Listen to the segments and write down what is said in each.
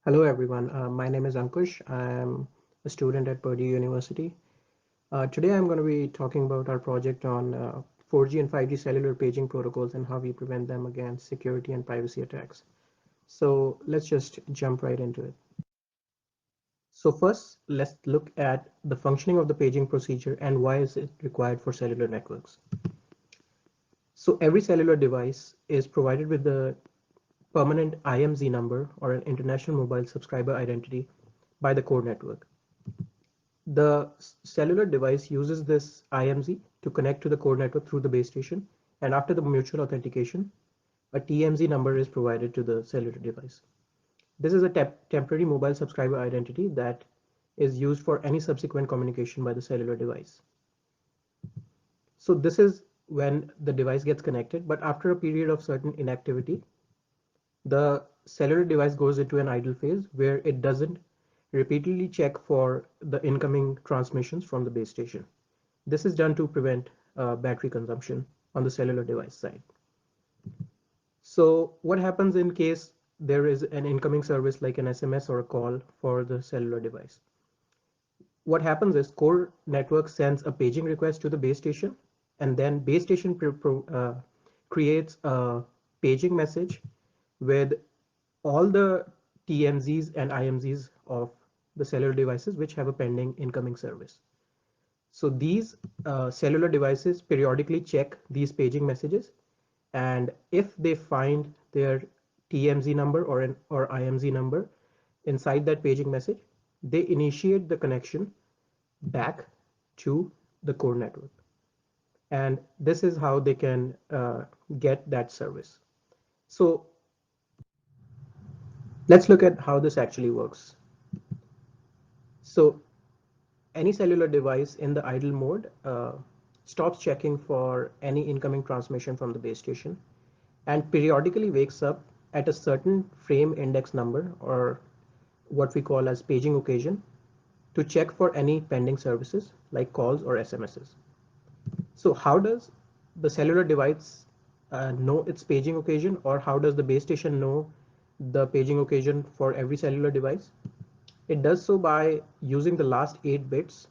Hello everyone, my name is Ankush. I'm a student at Purdue University. Today I'm going to be talking about our project on 4G and 5G cellular paging protocols and how we prevent them against security and privacy attacks. So let's just jump right into it. So first, let's look at the functioning of the paging procedure and why is it required for cellular networks. So every cellular device is provided with the permanent IMZ number or an International Mobile Subscriber Identity by the core network. The cellular device uses this IMZ to connect to the core network through the base station, and after the mutual authentication, a TMZ number is provided to the cellular device. This is a temporary mobile subscriber identity that is used for any subsequent communication by the cellular device. So this is when the device gets connected, but after a period of certain inactivity, the cellular device goes into an idle phase where it doesn't repeatedly check for the incoming transmissions from the base station. This is done to prevent battery consumption on the cellular device side. So what happens in case there is an incoming service like an SMS or a call for the cellular device? What happens is core network sends a paging request to the base station, and then base station creates a paging message with all the TMZs and IMZs of the cellular devices which have a pending incoming service. So these cellular devices periodically check these paging messages, and if they find their TMZ number or IMZ number inside that paging message, they initiate the connection back to the core network. And this is how they can get that service. So let's look at how this actually works. So any cellular device in the idle mode stops checking for any incoming transmission from the base station and periodically wakes up at a certain frame index number, or what we call as paging occasion, to check for any pending services like calls or SMSs. So how does the cellular device know its paging occasion, or how does the base station know the paging occasion for every cellular device? It does so by using the last 8 bits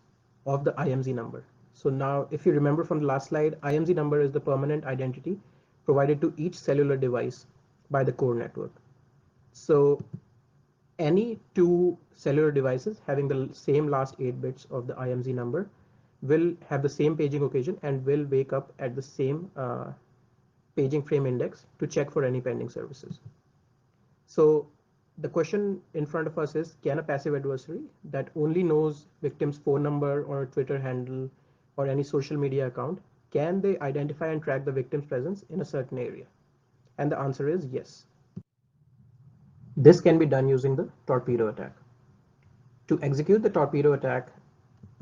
of the IMZ number. So now, if you remember from the last slide, IMZ number is the permanent identity provided to each cellular device by the core network. So any two cellular devices having the same last 8 bits of the IMZ number will have the same paging occasion and will wake up at the same paging frame index to check for any pending services. So the question in front of us is, can a passive adversary that only knows victim's phone number or Twitter handle or any social media account, can they identify and track the victim's presence in a certain area? And the answer is yes. This can be done using the torpedo attack. To execute the torpedo attack,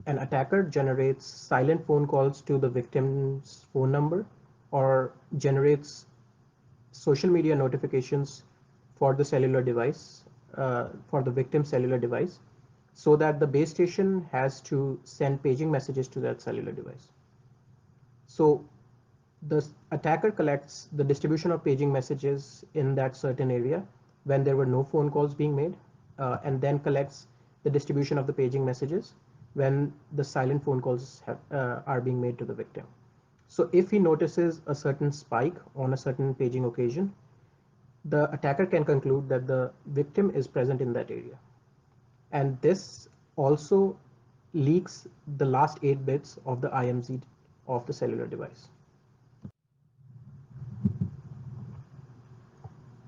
an attacker generates silent phone calls to the victim's phone number or generates social media notifications for the cellular device, for the victim's cellular device, so that the base station has to send paging messages to that cellular device. So the attacker collects the distribution of paging messages in that certain area when there were no phone calls being made, and then collects the distribution of the paging messages when the silent phone calls are being made to the victim. So if he notices a certain spike on a certain paging occasion, the attacker can conclude that the victim is present in that area. And this also leaks the last 8 bits of the IMZ of the cellular device.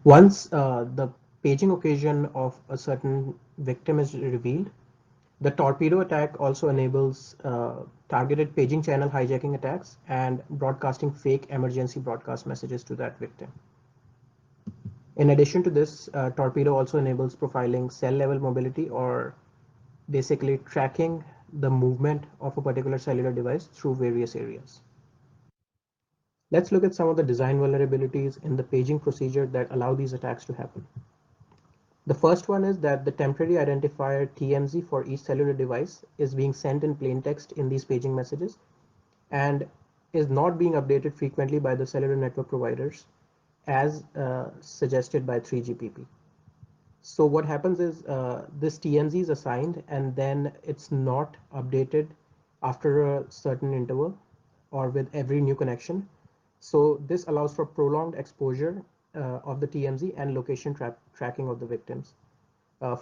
Once the paging occasion of a certain victim is revealed, the torpedo attack also enables targeted paging channel hijacking attacks and broadcasting fake emergency broadcast messages to that victim. In addition to this, torpedo also enables profiling cell level mobility, or basically tracking the movement of a particular cellular device through various areas. Let's look at some of the design vulnerabilities in the paging procedure that allow these attacks to happen. The first one is that the temporary identifier TMZ for each cellular device is being sent in plain text in these paging messages and is not being updated frequently by the cellular network providers as suggested by 3GPP. So what happens is this TMZ is assigned and then it's not updated after a certain interval or with every new connection. So this allows for prolonged exposure of the TMZ and location tracking of the victims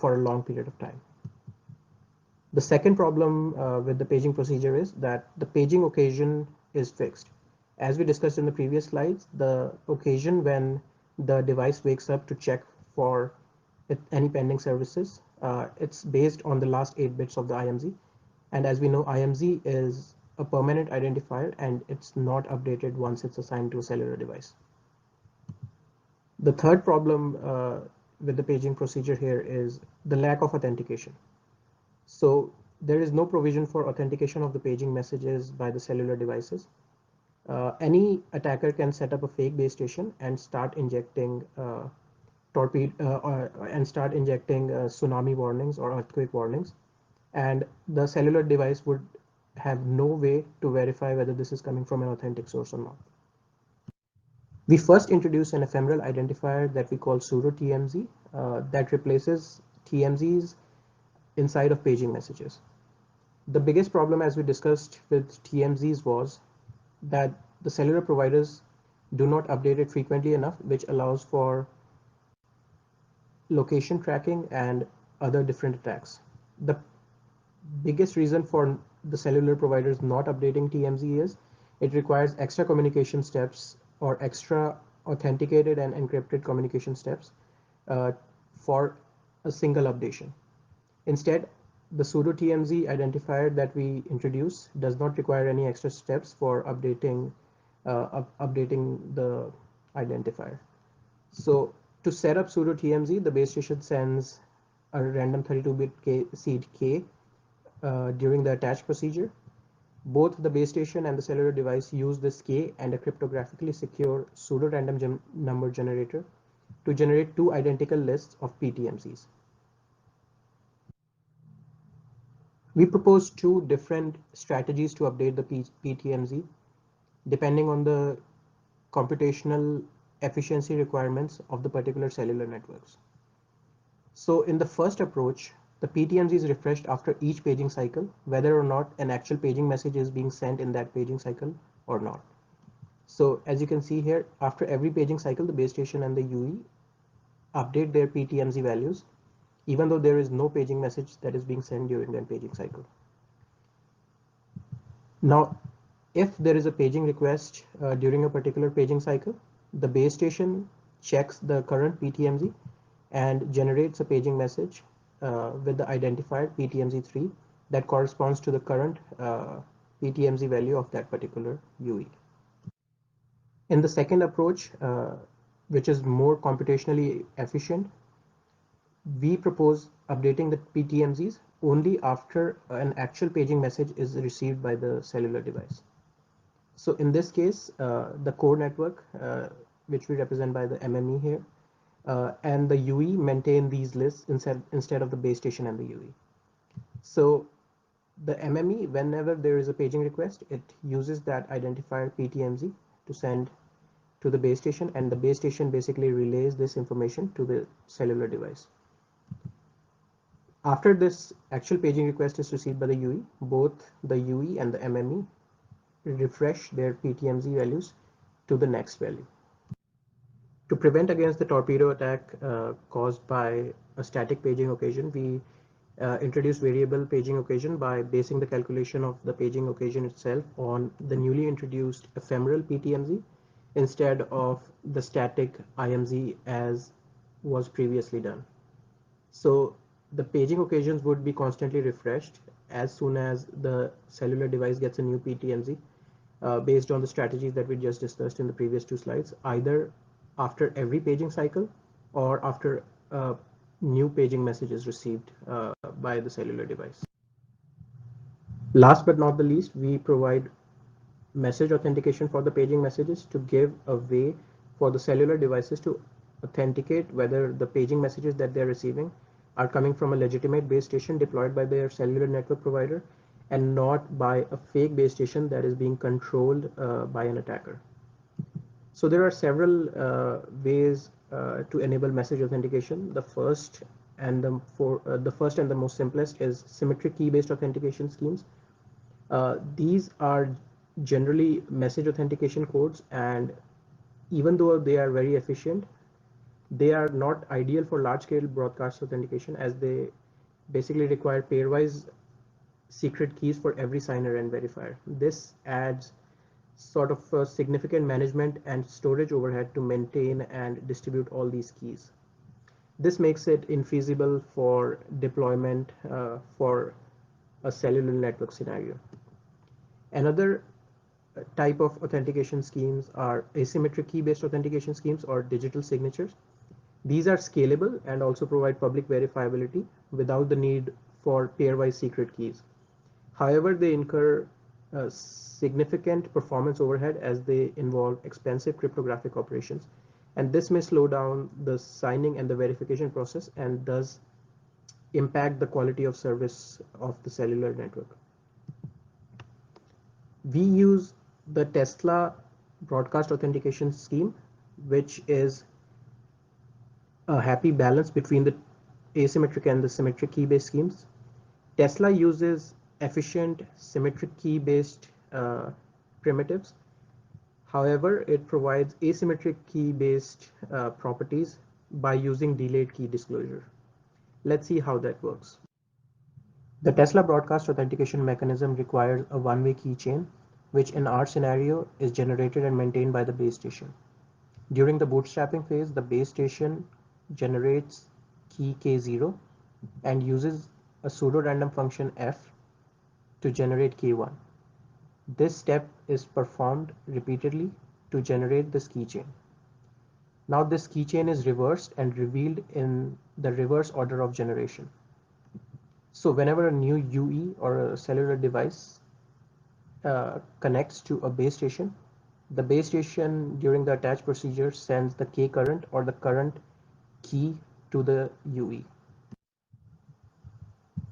for a long period of time. The second problem with the paging procedure is that the paging occasion is fixed. As we discussed in the previous slides, the occasion when the device wakes up to check for any pending services, it's based on the last 8 bits of the IMZ. And as we know, IMZ is a permanent identifier and it's not updated once it's assigned to a cellular device. The third problem with the paging procedure here is the lack of authentication. So there is no provision for authentication of the paging messages by the cellular devices. Any attacker can set up a fake base station and start injecting tsunami warnings or earthquake warnings, and the cellular device would have no way to verify whether this is coming from an authentic source or not. We first introduced an ephemeral identifier that we call pseudo TMZ that replaces TMZs inside of paging messages. The biggest problem, as we discussed with TMZs, was that the cellular providers do not update it frequently enough, which allows for location tracking and other different attacks. The biggest reason for the cellular providers not updating TMZ is it requires extra communication steps or extra authenticated and encrypted communication steps uh, for a single updation. Instead, the pseudo TMZ identifier that we introduce does not require any extra steps for updating the identifier. So to set up pseudo TMZ, the base station sends a random 32-bit seed K during the attach procedure. Both the base station and the cellular device use this K and a cryptographically secure pseudo random number generator to generate two identical lists of PTMZs. We propose two different strategies to update the PTMZ depending on the computational efficiency requirements of the particular cellular networks. So in the first approach, the PTMZ is refreshed after each paging cycle, whether or not an actual paging message is being sent in that paging cycle or not. So as you can see here, after every paging cycle, the base station and the UE update their PTMZ values, even though there is no paging message that is being sent during that paging cycle. Now, if there is a paging request during a particular paging cycle, the base station checks the current PTMZ and generates a paging message with the identifier PTMZ3 that corresponds to the current PTMZ value of that particular UE. In the second approach, which is more computationally efficient, we propose updating the PTMZs only after an actual paging message is received by the cellular device. So in this case, the core network, which we represent by the MME here, and the UE maintain these lists instead of the base station and the UE. So the MME, whenever there is a paging request, it uses that identifier PTMZ to send to the base station, and the base station basically relays this information to the cellular device. After this actual paging request is received by the UE, both the UE and the MME refresh their PTMZ values to the next value. To prevent against the torpedo attack caused by a static paging occasion, we introduce variable paging occasion by basing the calculation of the paging occasion itself on the newly introduced ephemeral PTMZ instead of the static IMZ as was previously done. So the paging occasions would be constantly refreshed as soon as the cellular device gets a new PTMZ based on the strategies that we just discussed in the previous two slides, either after every paging cycle or after new paging message is received by the cellular device. Last but not the least, we provide message authentication for the paging messages to give a way for the cellular devices to authenticate whether the paging messages that they're receiving are coming from a legitimate base station deployed by their cellular network provider and not by a fake base station that is being controlled by an attacker. So there are several ways to enable message authentication. The first and the most simplest is symmetric key-based authentication schemes. These are generally message authentication codes, and even though they are very efficient, they are not ideal for large-scale broadcast authentication, as they basically require pairwise secret keys for every signer and verifier. This adds sort of a significant management and storage overhead to maintain and distribute all these keys. This makes it infeasible for deployment for a cellular network scenario. Another type of authentication schemes are asymmetric key-based authentication schemes or digital signatures. These are scalable and also provide public verifiability without the need for pairwise secret keys. However, they incur significant performance overhead as they involve expensive cryptographic operations, and this may slow down the signing and the verification process and does impact the quality of service of the cellular network. We use the Tesla broadcast authentication scheme, which is a happy balance between the asymmetric and the symmetric key-based schemes. Tesla uses efficient symmetric key-based primitives. However, it provides asymmetric key-based properties by using delayed key disclosure. Let's see how that works. The Tesla broadcast authentication mechanism requires a one-way keychain, which in our scenario is generated and maintained by the base station. During the bootstrapping phase, the base station generates key K0 and uses a pseudo-random function f to generate K1. This step is performed repeatedly to generate this keychain. Now this keychain is reversed and revealed in the reverse order of generation. So whenever a new UE or a cellular device connects to a base station, the base station during the attach procedure sends the K current or the current key to the UE.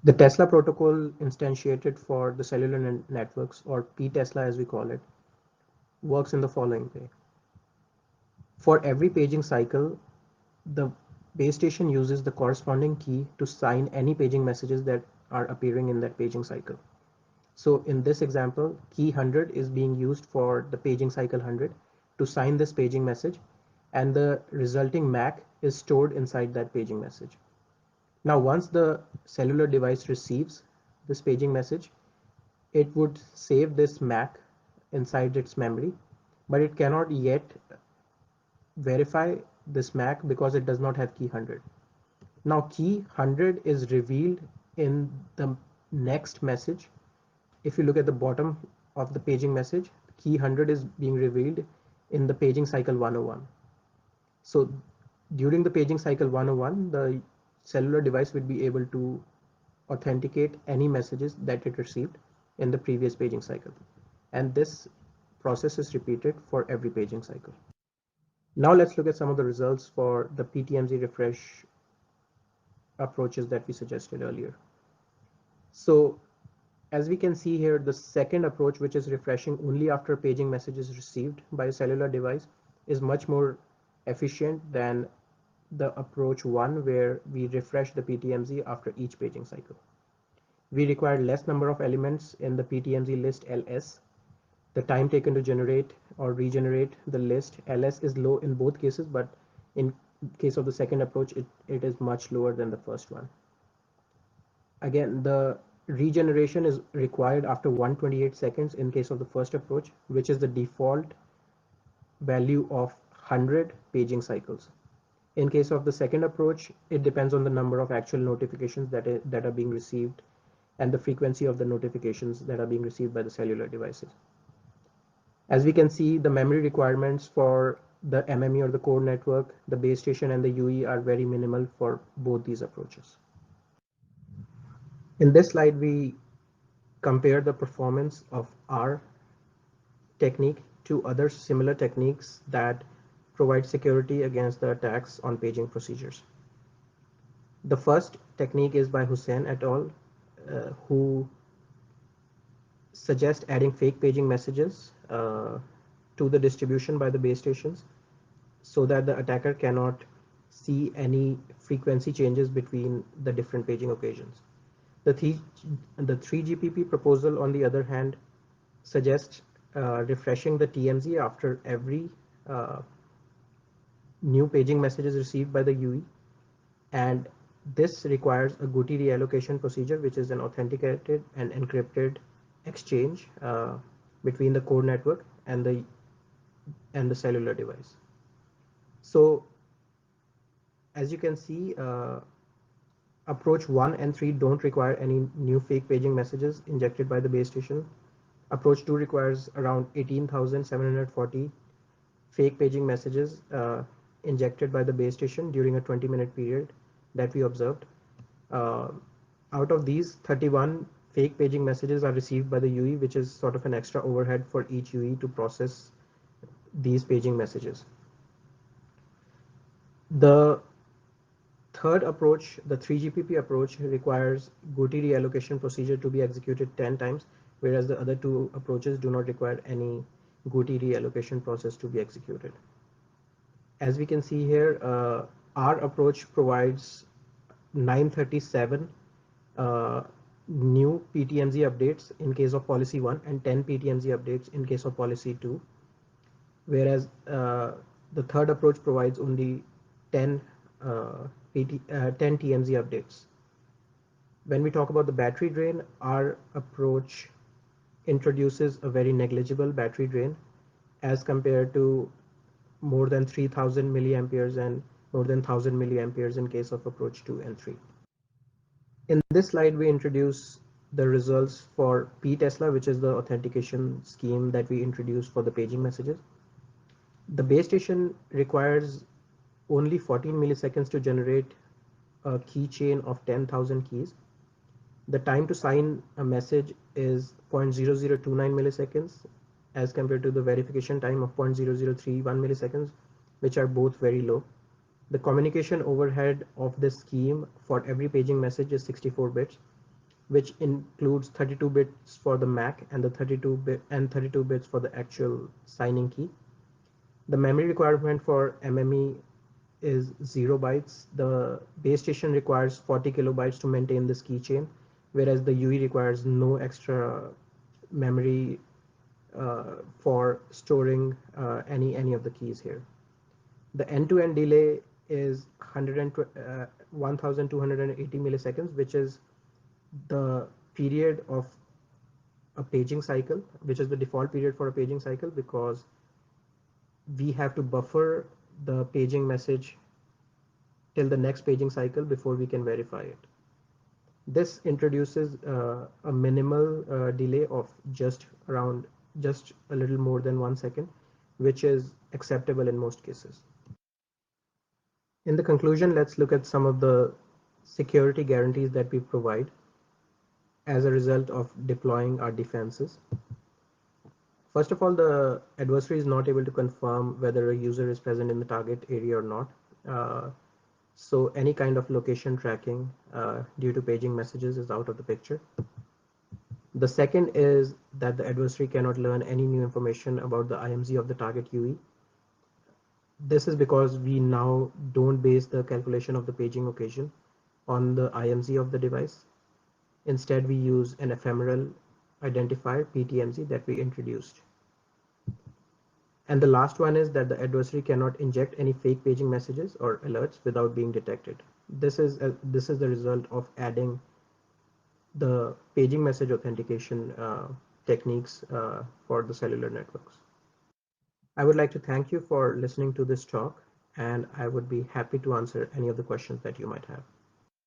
The Tesla protocol instantiated for the cellular networks, or P-Tesla as we call it, works in the following way. For every paging cycle, the base station uses the corresponding key to sign any paging messages that are appearing in that paging cycle. So in this example, key 100 is being used for the paging cycle 100 to sign this paging message, and the resulting MAC is stored inside that paging message. Now, once the cellular device receives this paging message, it would save this MAC inside its memory, but it cannot yet verify this MAC because it does not have key 100. Now, key 100 is revealed in the next message. If you look at the bottom of the paging message, key 100 is being revealed in the paging cycle 101. So during the paging cycle 101, the cellular device would be able to authenticate any messages that it received in the previous paging cycle. And this process is repeated for every paging cycle. Now let's look at some of the results for the PTMZ refresh approaches that we suggested earlier. So as we can see here, the second approach, which is refreshing only after a paging message is received by a cellular device, is much more efficient than the approach 1, where we refresh the PTMZ after each paging cycle. We require less number of elements in the PTMZ list ls. The time taken to generate or regenerate the list ls is low in both cases, but in case of the second approach, it is much lower than the first one. Again, the regeneration is required after 128 seconds in case of the first approach, which is the default value of 100 paging cycles. In case of the second approach, it depends on the number of actual notifications that are being received and the frequency of the notifications that are being received by the cellular devices. As we can see, the memory requirements for the MME or the core network, the base station and the UE are very minimal for both these approaches. In this slide, we compare the performance of our technique to other similar techniques that provide security against the attacks on paging procedures. The first technique is by Hussain et al., who suggest adding fake paging messages to the distribution by the base stations so that the attacker cannot see any frequency changes between the different paging occasions. The, th the 3GPP proposal, on the other hand, suggests refreshing the TMZ after every uh, new paging message is received by the UE, and this requires a GUTI reallocation procedure, which is an authenticated and encrypted exchange between the core network and the cellular device. So as you can see, approach 1 and 3 don't require any new fake paging messages injected by the base station. Approach 2 requires around 18,740 fake paging messages injected by the base station during a 20-minute period that we observed. Uh, Out of these, 31 fake paging messages are received by the UE, which is sort of an extra overhead for each UE to process these paging messages. The third approach, the 3GPP approach, requires GUTI reallocation procedure to be executed 10 times, whereas the other two approaches do not require any GUTI reallocation process to be executed. As we can see here, our approach provides 937 uh, new PTMZ updates in case of policy 1 and 10 PTMZ updates in case of policy 2, whereas the third approach provides only 10, 10 TMZ updates. When we talk about the battery drain, our approach introduces a very negligible battery drain as compared to more than 3000 milliamperes and more than 1000 milliamperes in case of approach 2 and 3. In this slide, we introduce the results for P Tesla, which is the authentication scheme that we introduced for the paging messages. The base station requires only 14 milliseconds to generate a keychain of 10,000 keys. The time to sign a message is 0.0029 milliseconds as compared to the verification time of 0.0031 milliseconds, which are both very low. The communication overhead of this scheme for every paging message is 64 bits, which includes 32 bits for the MAC and the 32 bits for the actual signing key. The memory requirement for MME is 0 bytes. The base station requires 40 kilobytes to maintain this keychain, whereas the UE requires no extra memory for storing any of the keys here. The end-to-end delay is 1280 milliseconds, which is the period of a paging cycle, which is the default period for a paging cycle, because we have to buffer the paging message till the next paging cycle before we can verify it. This introduces a minimal delay of just a little more than 1 second, which is acceptable in most cases. In the conclusion, let's look at some of the security guarantees that we provide as a result of deploying our defenses. First of all, the adversary is not able to confirm whether a user is present in the target area or not. So any kind of location tracking due to paging messages is out of the picture. The second is that the adversary cannot learn any new information about the IMZ of the target UE. This is because we now don't base the calculation of the paging occasion on the IMZ of the device. Instead, we use an ephemeral identifier, PTMZ, that we introduced. And the last one is that the adversary cannot inject any fake paging messages or alerts without being detected. This is the result of adding the paging message authentication techniques for the cellular networks. I would like to thank you for listening to this talk, and I would be happy to answer any of the questions that you might have.